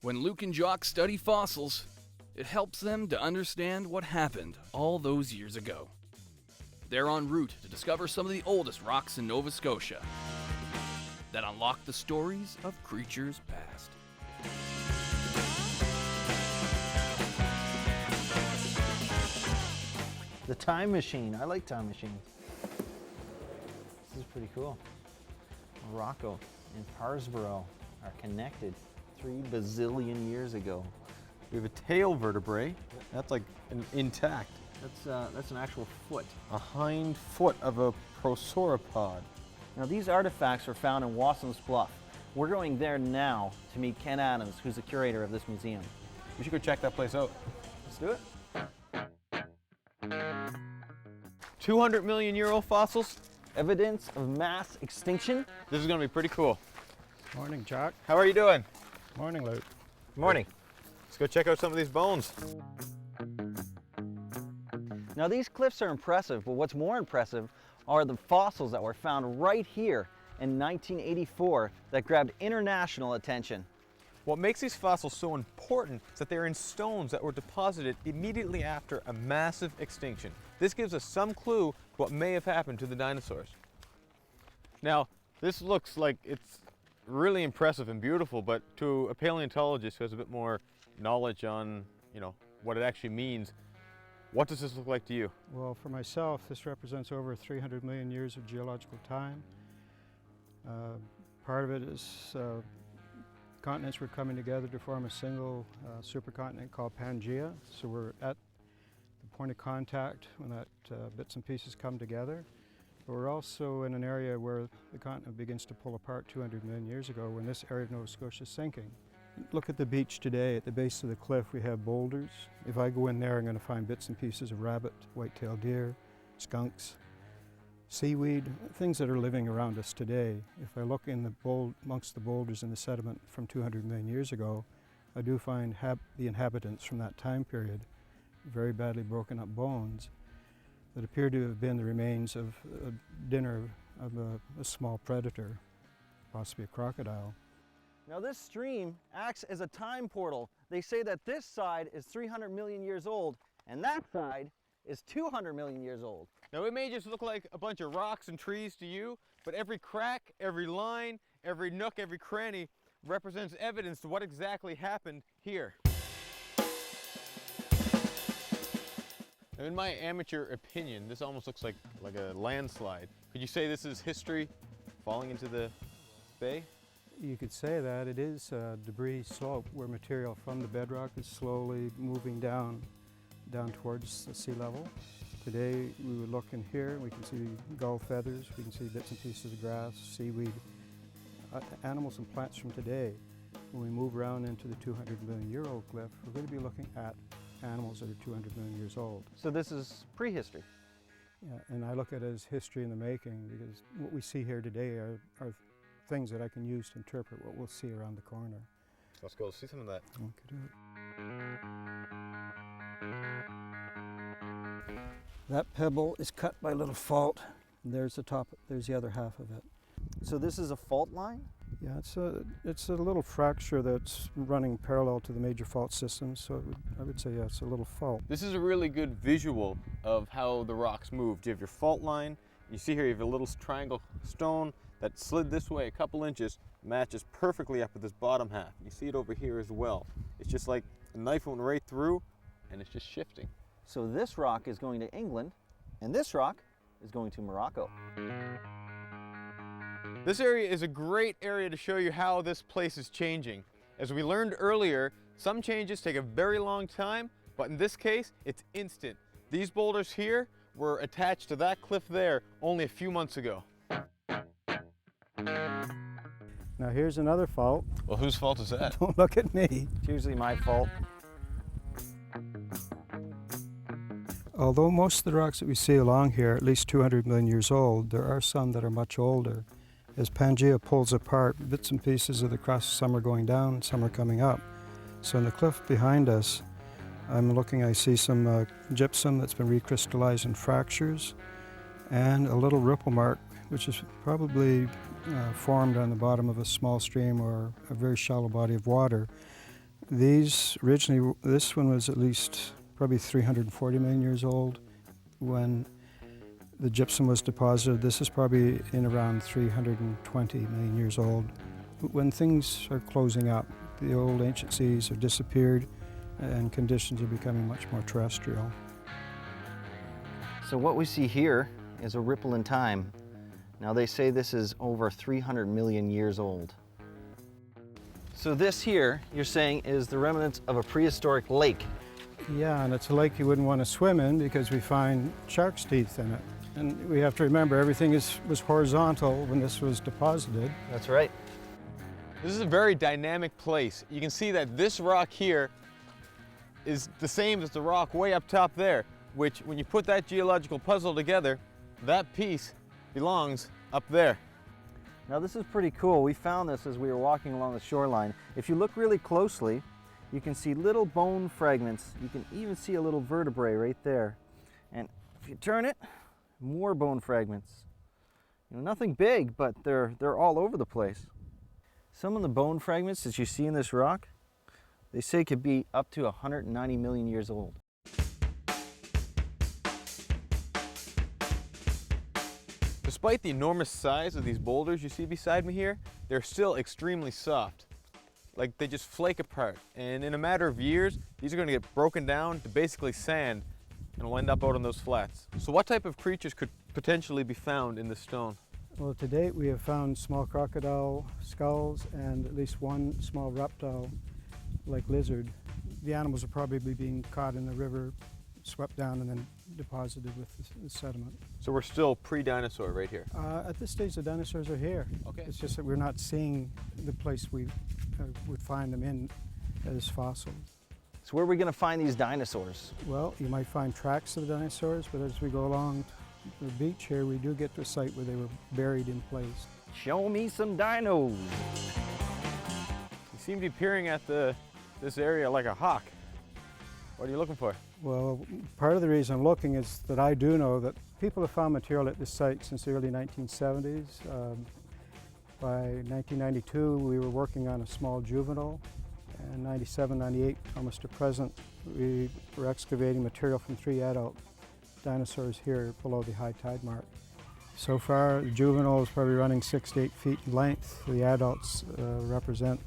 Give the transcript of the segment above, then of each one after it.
When Luke and Jock study fossils, it helps them to understand what happened all those years ago. They're en route to discover some of the oldest rocks in Nova Scotia that unlock the stories of creatures past. The time machine. I like time machines. This is pretty cool. Morocco and Parsborough are connected 3 bazillion years ago. We have a tail vertebrae. That's like intact. That's an actual foot. A hind foot of a prosauropod. Now these artifacts were found in Wassons Bluff. We're going there now to meet Ken Adams, who's the curator of this museum. We should go check that place out. Let's do it. 200-million-year-old fossils. Evidence of mass extinction. This is going to be pretty cool. Morning, Jock. How are you doing? Morning, Luke. Morning. Let's go check out some of these bones. Now these cliffs are impressive, but what's more impressive are the fossils that were found right here in 1984 that grabbed international attention. What makes these fossils so important is that they're in stones that were deposited immediately after a massive extinction. This gives us some clue to what may have happened to the dinosaurs. Now, this looks like it's really impressive and beautiful, but to a paleontologist who has a bit more knowledge on, what it actually means, what does this look like to you? Well, for myself, this represents over 300 million years of geological time. Part of it is continents were coming together to form a single supercontinent called Pangaea. So we're at the point of contact when that bits and pieces come together. But we're also in an area where the continent begins to pull apart 200 million years ago when this area of Nova Scotia is sinking. Look at the beach today. At the base of the cliff we have boulders. If I go in there, I'm going to find bits and pieces of rabbit, white-tailed deer, skunks, seaweed, things that are living around us today. If I look in amongst the boulders in the sediment from 200 million years ago, I do find the inhabitants from that time period, very badly broken up bones that appear to have been the remains of a dinner of a small predator, possibly a crocodile. Now this stream acts as a time portal. They say that this side is 300 million years old and that side is 200 million years old. Now it may just look like a bunch of rocks and trees to you, but every crack, every line, every nook, every cranny represents evidence to what exactly happened here. Now, in my amateur opinion, this almost looks like a landslide. Could you say this is history falling into the bay? You could say that. It is a debris slope where material from the bedrock is slowly moving down towards the sea level. Today we would look in here, we can see gull feathers, we can see bits and pieces of grass, seaweed, animals and plants from today. When we move around into the 200-million-year-old cliff, we're going to be looking at animals that are 200 million years old. So this is prehistory. Yeah, and I look at it as history in the making because what we see here today are things that I can use to interpret what we'll see around the corner. Let's go see some of that. Okay. That pebble is cut by a little fault. And there's the top, there's the other half of it. So this is a fault line? Yeah, it's a little fracture that's running parallel to the major fault system, so I would say, yeah, it's a little fault. This is a really good visual of how the rocks moved. You have your fault line. You see here you have a little triangle stone that slid this way a couple inches, matches perfectly up with this bottom half. You see it over here as well. It's just like a knife went right through and it's just shifting. So this rock is going to England and this rock is going to Morocco. This area is a great area to show you how this place is changing. As we learned earlier, some changes take a very long time, but in this case, it's instant. These boulders here were attached to that cliff there only a few months ago. Now here's another fault. Well, whose fault is that? Don't look at me. It's usually my fault. Although most of the rocks that we see along here are at least 200 million years old, there are some that are much older. As Pangaea pulls apart, bits and pieces of the crust, some are going down, some are coming up. So in the cliff behind us, I see some gypsum that's been recrystallized in fractures, and a little ripple mark, which is probably formed on the bottom of a small stream or a very shallow body of water. These originally, this one was at least probably 340 million years old when the gypsum was deposited. This is probably in around 320 million years old. When things are closing up, the old ancient seas have disappeared and conditions are becoming much more terrestrial. So what we see here is a ripple in time. Now they say this is over 300 million years old. So this here, you're saying, is the remnants of a prehistoric lake. Yeah, and it's a lake you wouldn't want to swim in because we find shark's teeth in it. And we have to remember everything was horizontal when this was deposited. That's right. This is a very dynamic place. You can see that this rock here is the same as the rock way up top there, which when you put that geological puzzle together, that piece belongs up there. Now this is pretty cool. We found this as we were walking along the shoreline. If you look really closely, you can see little bone fragments. You can even see a little vertebrae right there. And if you turn it, more bone fragments. You know, nothing big, but they're all over the place. Some of the bone fragments that you see in this rock, they say could be up to 190 million years old. Despite the enormous size of these boulders you see beside me here, they're still extremely soft. Like they just flake apart. And in a matter of years, these are going to get broken down to basically sand and will end up out on those flats. So what type of creatures could potentially be found in this stone? Well, to date we have found small crocodile skulls and at least one small reptile like lizard. The animals are probably being caught in the river, swept down and then deposited with the sediment. So we're still pre-dinosaur right here? At this stage the dinosaurs are here. Okay. It's just that we're not seeing the place we would find them in as fossils. So where are we going to find these dinosaurs? Well, you might find tracks of the dinosaurs, but as we go along the beach here, we do get to a site where they were buried in place. Show me some dinos. You seem to be peering at this area like a hawk. What are you looking for? Well, part of the reason I'm looking is that I do know that people have found material at this site since the early 1970s. By 1992, we were working on a small juvenile. And 97, 98, almost to present, we were excavating material from 3 adult dinosaurs here below the high tide mark. So far, the juvenile is probably running 6 to 8 feet in length. The adults represent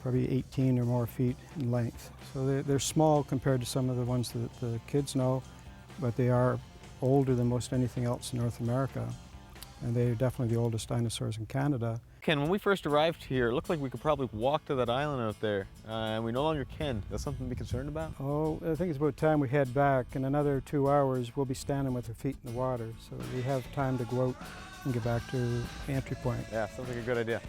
probably 18 or more feet in length. So they're small compared to some of the ones that the kids know, but they are older than most anything else in North America. And they're definitely the oldest dinosaurs in Canada. Ken, when we first arrived here, it looked like we could probably walk to that island out there, and we no longer can. That's something to be concerned about? Oh, I think it's about time we head back. In another 2 hours, we'll be standing with our feet in the water, so we have time to go out and get back to the entry point. Yeah, sounds like a good idea.